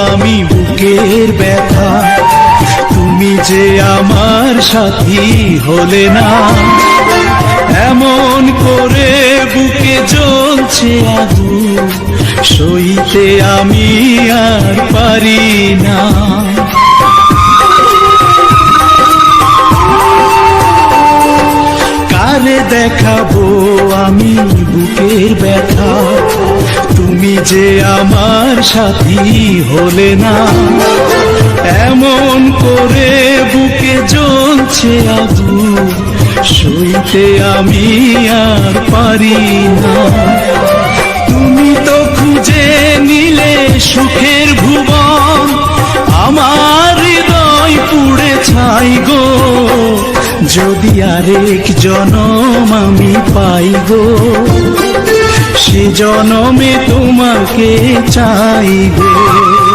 আমি বুকের ব্যথা, তুমি যে আমার সাথী হলে না। এমন করে বুকে জ্বলছে আগুন, সইতে আমি আর পারি না। কারে দেখাবো আমি বুকের ব্যথা, তুমি যে আমার সাথী হলে না। এমন করে বুকে জ্বলছে আগুন, সইতে আমি আর পারি না। তুমি তো খুঁজে নিলে সুখের ভুবন, আমার হৃদয় পুড়ে ছাই গো। যদি আরেক জনম আমি পাই গো, সে জনমে তোমাকে চাই গো।